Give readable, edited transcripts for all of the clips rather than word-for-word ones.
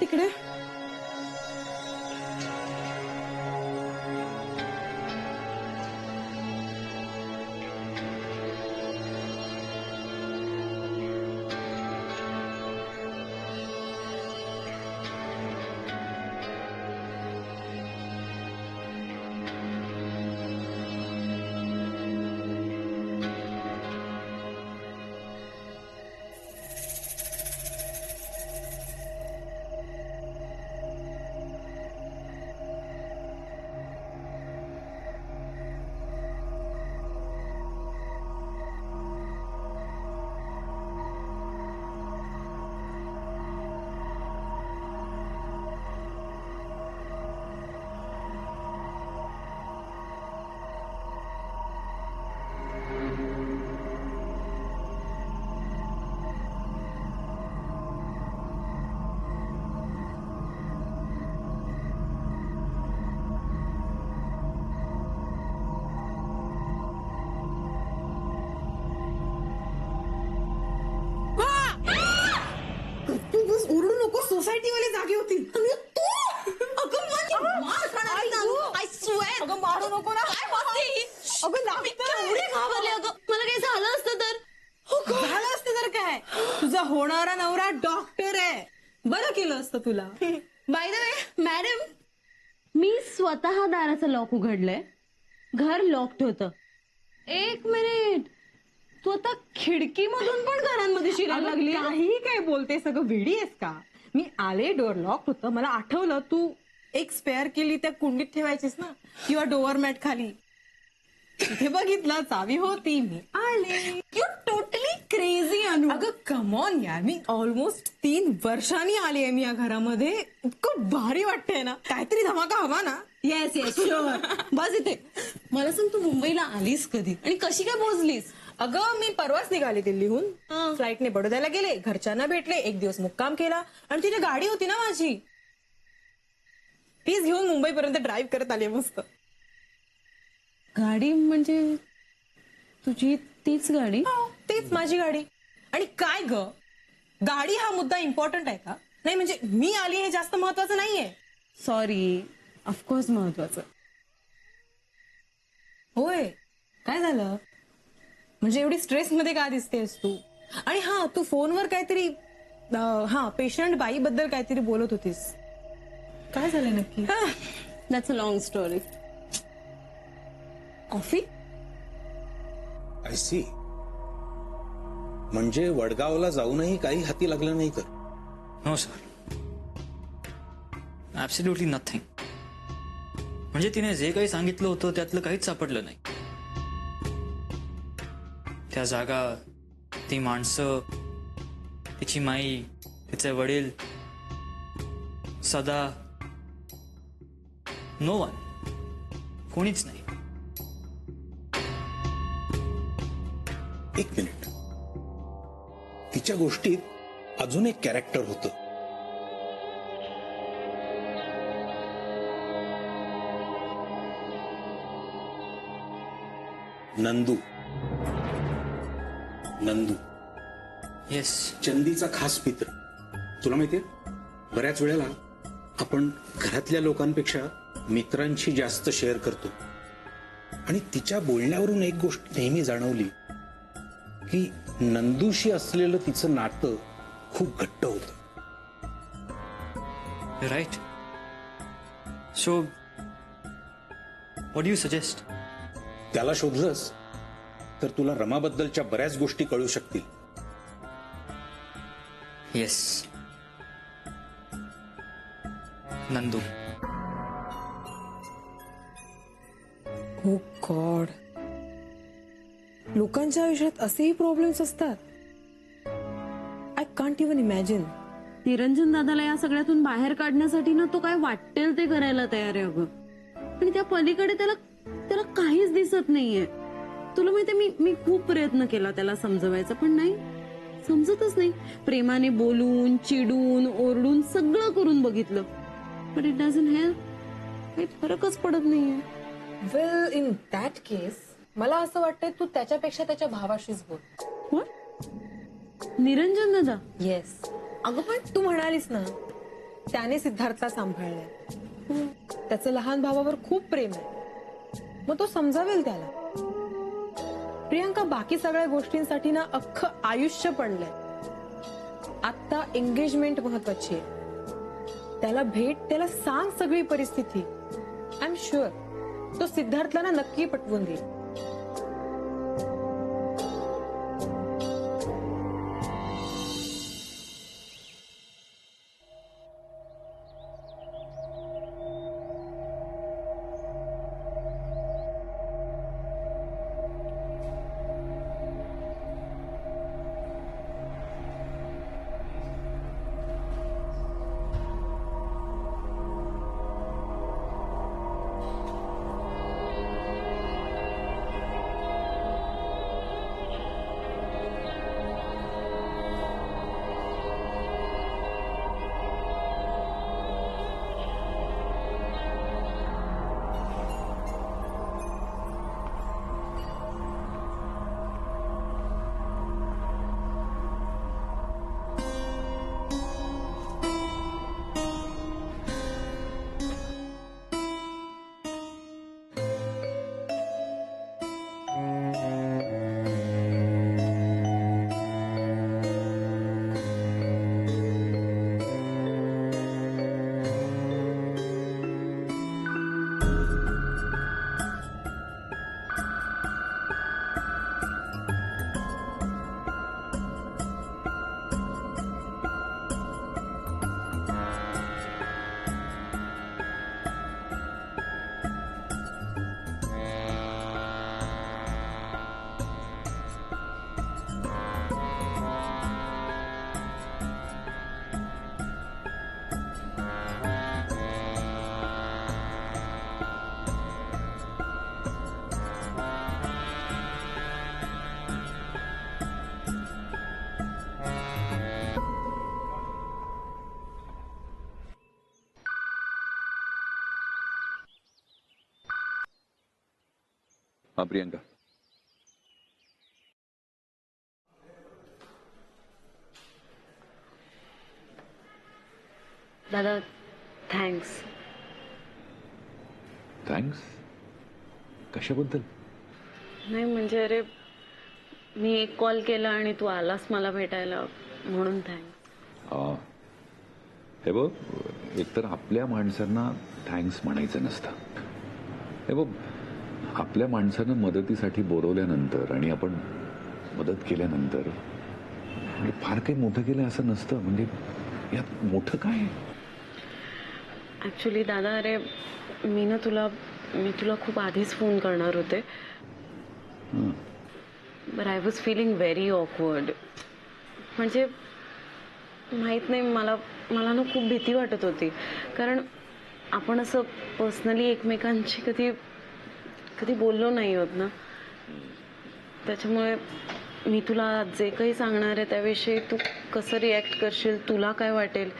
तिकडे. सोसायटीवाले जागे होतील. अगं मारू नको ना. अगं घाबरले अगं. मला काही झालं असतं तर. झालं असतं तर काय, तुझा होणारा नवरा डॉक्टर आहे, बरं केलं असतं तुला. बाय द वे मॅडम, मी स्वतः दाराचं लॉक उघडलंय. घर लॉक्ड होतं. एक मिनिट, तू आता खिडकीमधून पण घरांमध्ये शिरायला लागली. काही काय बोलते, सगळं वेडी आहेस का? मी आले, डोअर लॉक होतं, मला आठवलं तू एक स्पेअर केली त्या कुंडीत ठेवायचीस ना, किंवा डोअर मॅट खाली. तिथे बघितलं चावी होती, मी आले. यू टोटली क्रेझी अनु. अगं कमॉन यार, मी ऑलमोस्ट 3 वर्षांनी आली आहे मी या घरामध्ये. इतकं भारी वाटतंय ना, काहीतरी धमाका हवा ना. Yes yes sure. बस इथे मला सांग, तू मुंबईला आलीस कधी आणि कशी काय पोहोचलीस? अगं मी परवाच निघाले दिल्लीहून. फ्लाईटने बडोद्याला गेले, घरच्यांना भेटले, 1 दिवस मुक्काम केला आणि तिथे गाडी होती ना माझी, तीच घेऊन मुंबईपर्यंत ड्राईव्ह करत आले मस्त. गाडी म्हणजे तुझी तीच गाडी? हो, तीच माझी गाडी. आणि काय ग, गाडी हा मुद्दा इम्पॉर्टंट आहे का? नाही म्हणजे मी आली हे जास्त महत्वाचं नाहीये. सॉरी, ऑफकोर्स महत्वाचं. होय, काय झालं म्हणजे एवढी स्ट्रेस मध्ये का दिसतेस तू? आणि हा, तू फोनवर काहीतरी पेशंट बाई बद्दल काहीतरी बोलत होतीस, काय झालं नक्की? That's a long story. Coffee? I see. म्हणजे वडगावला जाऊनही काही हाती लागलं नाही तर? No sir, absolutely nothing. म्हणजे तिने जे काही सांगितलं होतं त्यातलं काहीच सापडलं नाही. त्या जागा, ती माणसं, तिची माई, तिचे वडील, सदा, नो वन, कोणीच नाही. एक मिनिट, तिच्या गोष्टीत अजून एक कॅरेक्टर होतं. नंदू. नंदू येस. चंदीचा खास मित्र. तुला माहितीये, बऱ्याच वेळेला आपण घरातल्या लोकांपेक्षा मित्रांशी जास्त शेअर करतो. आणि तिच्या बोलण्यावरून एक गोष्ट नेहमी जाणवली की नंदूशी असलेलं तिचं नातं खूप घट्ट होतं. Right. So what do you suggest? त्याला शोधलंस तर तुला रमाबद्दलच्या बऱ्याच गोष्टी कळू शकतील. येस, नंदू. हो गॉड, लोकांच्या आयुष्यात असेही प्रॉब्लेम्स असतात. I can't even imagine. Niranjan दादाला या सगळ्यातून बाहेर काढण्यासाठी ना तो काय वाटेल ते करायला तयार आहे अगं. आणि त्या पलीकडे त्याला त्याला काहीच दिसत नाहीये. तुला माहितीये, मी खूप प्रयत्न केला त्याला समजवायचा, पण नाही, समजतच नाही. प्रेमाने बोलून, चिडून, ओरडून सगळं करून बघितलं, बट इट डझंट हेल्प. काही फरकच पडत नाहीये. वेल, इन दॅट केस मला असं वाटतंय तू त्याच्यापेक्षा त्याच्या भावाशीच बोल. What? निरंजन दादा? येस. अगं पण तू म्हणालीस ना त्याने सिद्धार्थला सांभाळलंय. त्याचं लहान भावावर खूप प्रेम आहे, मग तो समजावेल त्याला. प्रियांका बाकी सगळ्या गोष्टींसाठी ना अख्खं आयुष्य पडलंय. आता एंगेजमेंट महत्वाची आहे. त्याला भेट, त्याला सांग सगळी परिस्थिती. आय एम शुअर तो सिद्धार्थला ना नक्की पटवून देईल. हाँ प्रियंका, दादा थँक्स. थँक्स. कशाबद्दल? नाही म्हणजे अरे मी एक कॉल केला आणि तू आलास मला भेटायला म्हणून थँक्स. हे बघ, एकतर आपल्या माणसांना थँक्स म्हणायचं नसतं. हे बघ, आपल्या माणसानं मदतीसाठी बोलवल्यानंतर आणि आपण मदत केल्यानंतर म्हणजे फार काही मोठं केलं असं नसतं. म्हणजे यात मोठं काय आहे? ऍक्च्युली दादा अरे मी तुला खूप आधीच फोन करणार होते, but I was feeling very awkward. म्हणजे माहीत नाही, मला ना खूप भीती वाटत होती, कारण आपण असं पर्सनली एकमेकांशी कधी बोललो नाही होत ना. त्याच्यामुळे मी तुला जे काही सांगणार आहे त्याविषयी तू कसं रिॲक्ट करशील, तुला काय वाटेल,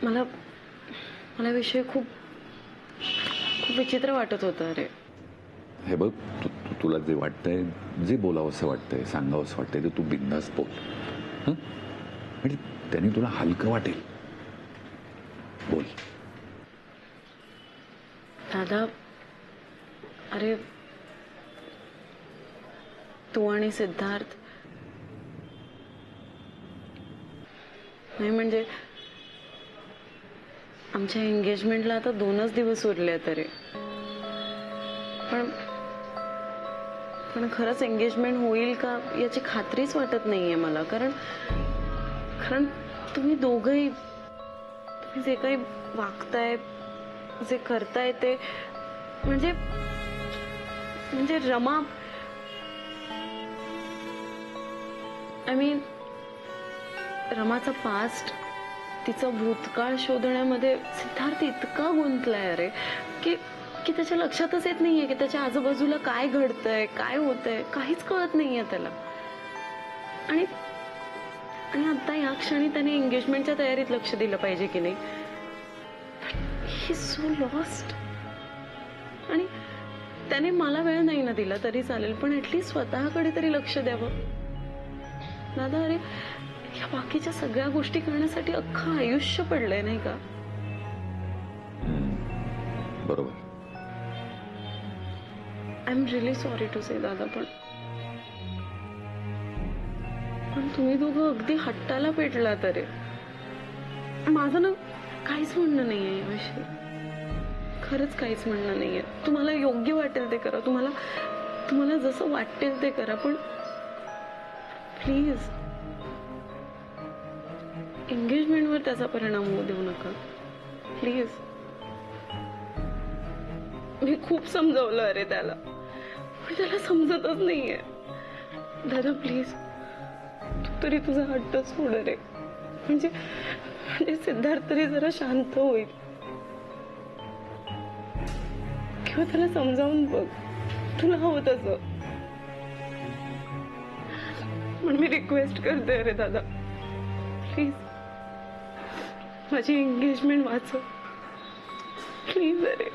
मला विषय खूप विचित्र वाटत होतं. अरे हे बघ, तुला जे वाटतंय, जे बोलावंसं वाटतंय, सांगावंसं वाटतंय ते तू बिनधास्त बोल. हं? म्हणजे त्याने तुला हलकं वाटेल. बोल. दादा अरे तू आणि सिद्धार्थ, नाही म्हणजे आमच्या एंगेजमेंटला आता 2च दिवस उरले तरी, पण खरंच एंगेजमेंट होईल का याची खात्रीच वाटत नाहीये मला. कारण तुम्ही दोघंही, तुम्ही जे काही वागताय, जे करताय ते म्हणजे रमा, आय मीन रमाचा पास्ट, तिचा भूतकाळ शोधण्यामध्ये सिद्धार्थ इतका गुंतलाय अरे की त्याच्या लक्षातच येत नाहीये की त्याच्या आजूबाजूला काय घडतंय, काय होतंय, काहीच कळत नाहीये त्याला. आणि आता या क्षणी त्याने एंगेजमेंटच्या तयारीत लक्ष दिलं पाहिजे की नाही. ही सो लॉस्ट. आणि त्याने मला वेळ नाही ना दिला तरी चालेल, पण ऍटलीस्ट स्वतःकडे तरी लक्ष द्यावं. दादा अरे या बाकीच्या सगळ्या गोष्टी करण्यासाठी अख्खं आयुष्य पडलंय नाही का? बरोबर. I am really sorry to say दादा, पण तुम्ही दोघं अगदी हट्टाला पेटला तरी. माझं ना काहीच म्हणणं नाहीये याविषयी, खरंच काहीच म्हणणं नाहीये. तुम्हाला योग्य वाटेल ते करा, तुम्हाला जसं वाटेल ते करा, पण प्लीज एंगेजमेंटवर त्याचा परिणाम होऊ देऊ नका प्लीज. मी खूप समजावलं अरे त्याला, पण त्याला समजतच नाहीये. दादा प्लीज तू तरी तुझा हट्ट सोड रे, म्हणजे सिद्धार्थ तरी जरा शांत होईल, किंवा त्याला समजावून बघ तुला हवं तसं. पण मी रिक्वेस्ट करते अरे दादा, प्लीज माझी एंगेजमेंट वाचव प्लीज. अरे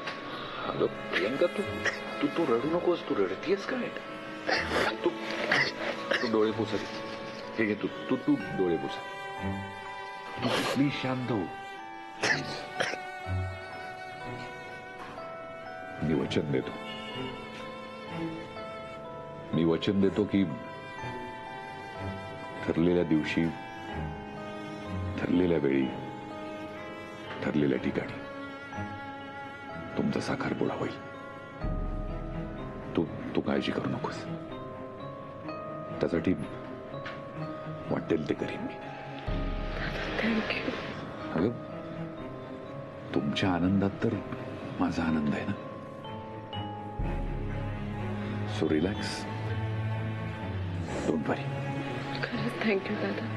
अगं प्रियंका, तू तू रडू नकोस. तू रडतीयस काय? तू तू डोळे पुसत. हे घे, तू तू तू डोळे पुसत. तू प्लीज शांत हो. मी वचन देतो की ठरलेल्या दिवशी, ठरलेल्या वेळी, ठरलेल्या ठिकाणी तुमचा साखरपुडा होईल. तू काळजी करू नकोस. त्यासाठी वाटेल ते करीन मी. थँक्यू. अगं तुमच्या आनंदात तर माझा आनंद आहे ना. सो रिलॅक्स, डोंट वरी. खरंच थँक्यू दादा.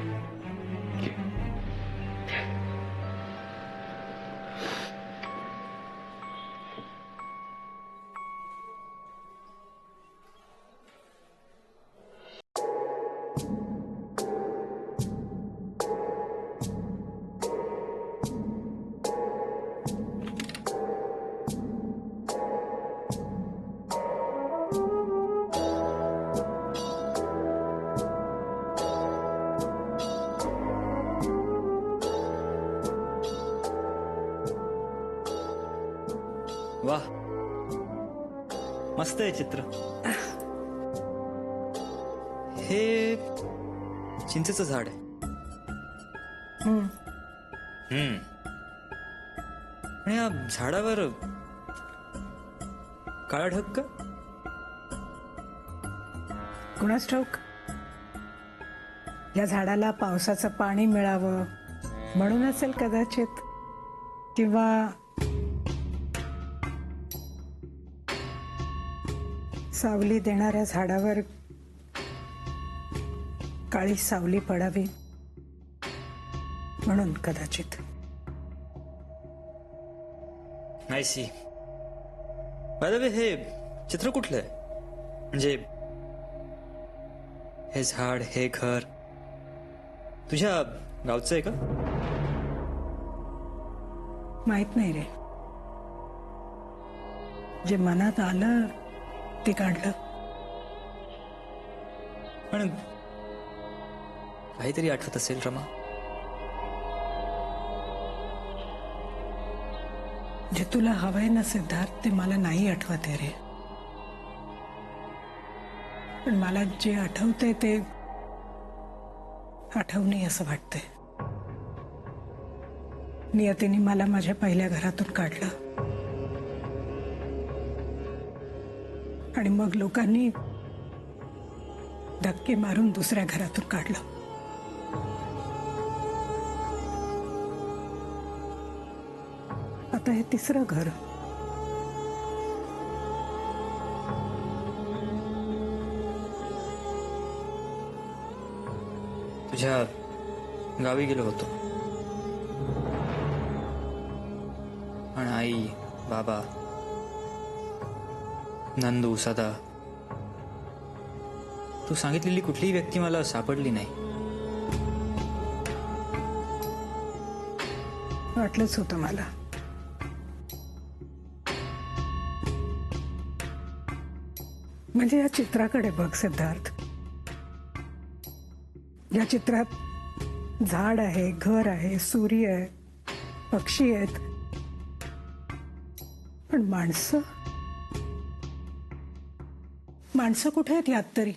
वाह, मस्त आहे चित्र. हे चिंचेचं झाड आहे. आणि या झाडावर काळा ढग का? कुणास ठाऊक. या झाडाला पावसाचं पाणी मिळावं म्हणून असेल कदाचित, किंवा सावली देणाऱ्या झाडावर काळी सावली पडावी म्हणून कदाचित. I see. By the way, हे चित्र कुठलं आहे? म्हणजे हे झाड, हे घर तुझ्या गावचं आहे का? माहित नाही रे. जे मनात आलं ते काढलं. पण काहीतरी आठवत असेल रमा. जे तुला हवंय ना सिद्धार्थ, ते मला नाही आठवत आहे रे. पण मला जे आठवतंय ते आठवणी असं वाटतंय. नियतीने मला माझ्या पहिल्या घरातून काढलं, आणि मग लोकांनी धक्के मारून दुसऱ्या घरातून काढलं. आता हे तिसरं घर. तुझ्या गावी गेलो होतो, आणि आई, बाबा, नंदू, सदा, तू सांगितलेली कुठलीही व्यक्ती मला सापडली नाही. वाटलंच होतं मला. म्हणजे या चित्राकडे बघ सिद्धार्थ. या चित्रात झाड आहे, घर आहे, सूर्य आहे, पक्षी आहेत, पण माणसं माणसं कुठे आहेत यात तरी?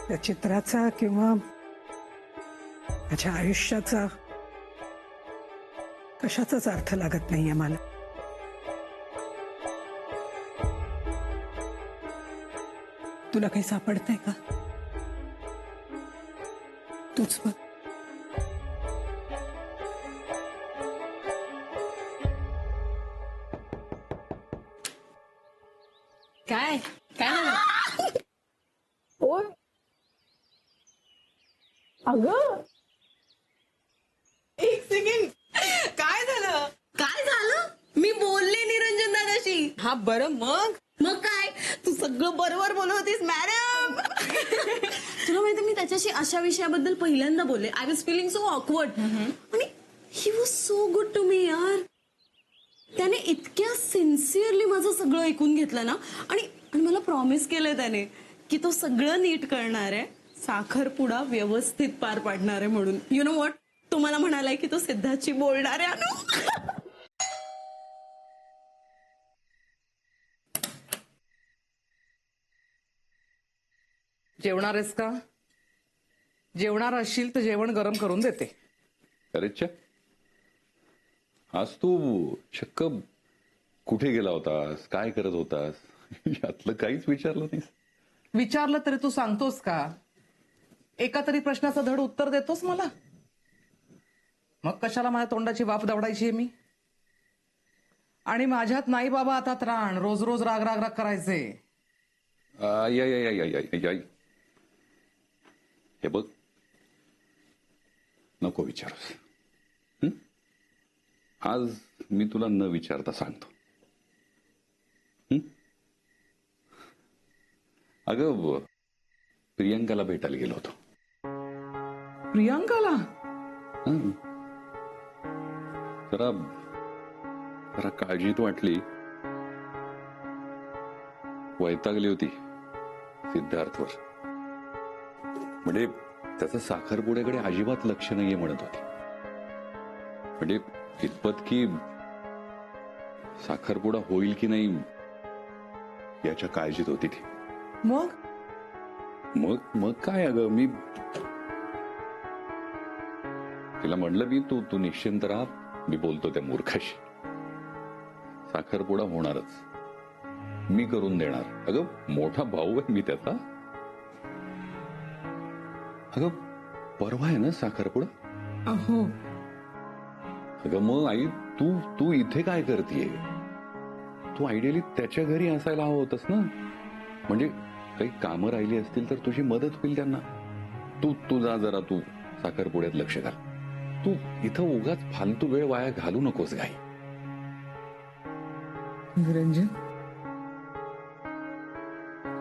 त्या चित्राचा किंवा माझ्या आयुष्याचा कशाचाच अर्थ लागत नाहीये मला. तुला काही सापडतंय का? तूच बघ. काय काय झालं? ओय अगं, एक सेकंड. काय झालं? काय झालं? मी बोलले निरंजन दादाशी. हा बरं मग मग काय, तू सगळं बरोबर बोलत होतीस मॅडम. तुला माहिती मी त्याच्याशी अशा विषयाबद्दल पहिल्यांदा बोलले. I was feeling so awkward आणि he was so good to me यार. त्याने इतक्या सिन्सिअरली माझं सगळं ऐकून घेतलं ना आणि मला प्रॉमिस केलंय त्याने की तो सगळं नीट करणार आहे, साखरपुडा व्यवस्थित पार पाडणार आहे म्हणून. यु नो व्हॉट, तो मला म्हणालाय की तो सिद्धार्थची बोलणार आहे. अनु जेवणार आहेस का? जेवणार असशील तर जेवण गरम करून देते. अरे च्या, आज तू चक्क कुठे गेला होतास, काय करत होतास, यातलं काहीच विचारलं नाहीस. विचारलं तरी तू सांगतोस का? एका तरी प्रश्नाचं धड उत्तर देतोस मला? मग कशाला माझ्या तोंडाची वाफ दवडायची आहे मी? आणि माझ्यात नाही बाबा आता त्राण, रोज रोज राग राग राग करायचे. आई, आई, आई, आई, आई, आई. हे बघ, नको विचारूस. हं? आज मी तुला न विचारता सांगतो. हं? अगं, प्रियंकाला भेटायला गेलो होतो. प्रियांकाला? हं. जरा जरा काळजीत वाटली, वैतागली होती सिद्धार्थवर. म्हणजे त्याचं साखरपुड्याकडे अजिबात लक्ष नाहीये म्हणत होती. म्हणजे इतपत की साखरपुडा होईल की नाही याच्या काळजीत होती ती. मग मग मग काय, अगं मी तिला म्हणलं, मी तू निश्चिंत राहा, मी बोलतो त्या मूर्खाशी. साखरपुडा होणारच, मी करून देणार. अगं, मोठा भाऊ आहे मी त्याचा. अगं, परवा आहे ना साखरपुडा? अहो अगं मग आई, तू इथे काय करतेय? तू आयडियली त्याच्या घरी असायला हवं होतस ना. म्हणजे काही कामं राहिली असतील तर तुझी मदत होईल त्यांना. तू जा जरा, तू साखरपुड्यात लक्ष घाल. तू इथं उगाच फालतू वेळ वाया घालू नकोस गाई. निरंजन,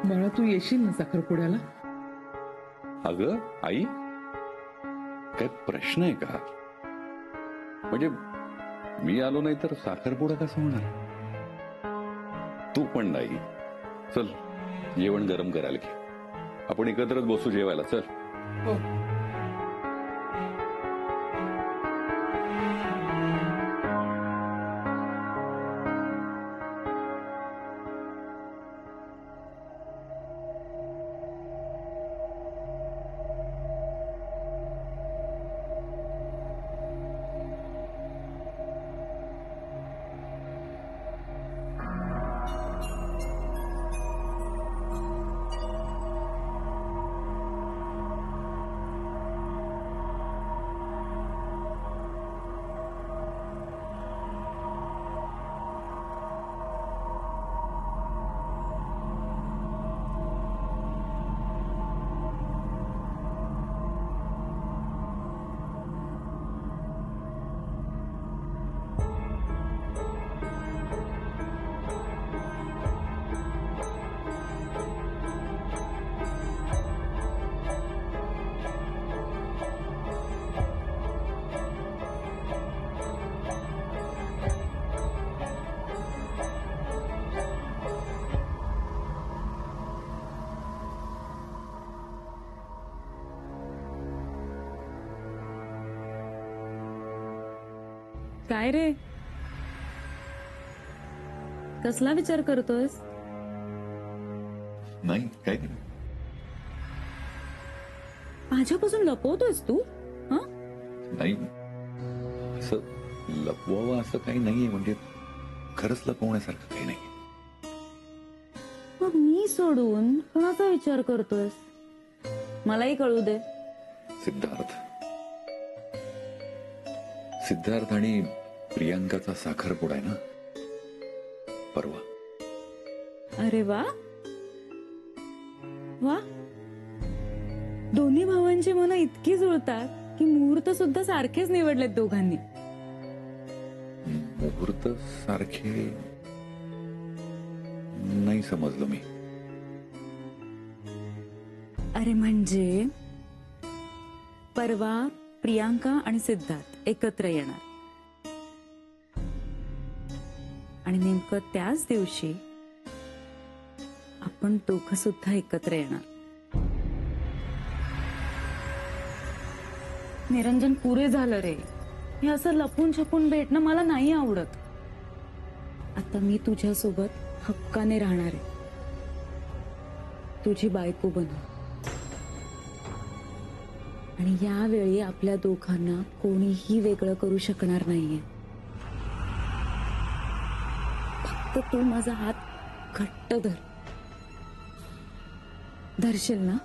बाळा तू येशील ना साखरपुड्याला? अगं आई, काय प्रश्न आहे का? म्हणजे मी आलो नाही तर साखरपुडा कसा होणार? तू पण नाही. चल, जेवण गरम करायला घे, आपण एकत्रच बसू जेवायला. चल. हो. काय रे, कसला विचार करतोयस? नाही काय नाही. माझ्यापासून लपवतोयस तू? हा? नाही असं लपवावं असं काही नाहीये, म्हणजे खरंच लपवण्यासारखं काही नाही. मग मी सोडून कोणाचा विचार करतोयस? मलाही कळू दे. सिद्धार्थ आणि प्रियांकाचा साखरपुडा आहे ना परवा. अरे वा वा, दोन्ही भावांची मनं इतकी जुळतात की मुहूर्त सुद्धा सारखेच निवडलेत दोघांनी. मुहूर्त सारखे नाही समजलो मी. अरे म्हणजे परवा प्रियांका आणि सिद्धार्थ एकत्र येणार आणि नेमकं त्याच दिवशी आपण दोघं सुद्धा एकत्र येणार. निरंजन, पुरे झालं रे. हे असं लपून छपून भेटणं मला नाही आवडत. आता मी तुझ्यासोबत हक्काने राहणार आहे, तुझी बायको बनू. आणि यावेळी आपल्या दोघांना कोणीही वेगळं करू शकणार नाहीये. फक्त तू माझा हात घट्ट धरशील ना?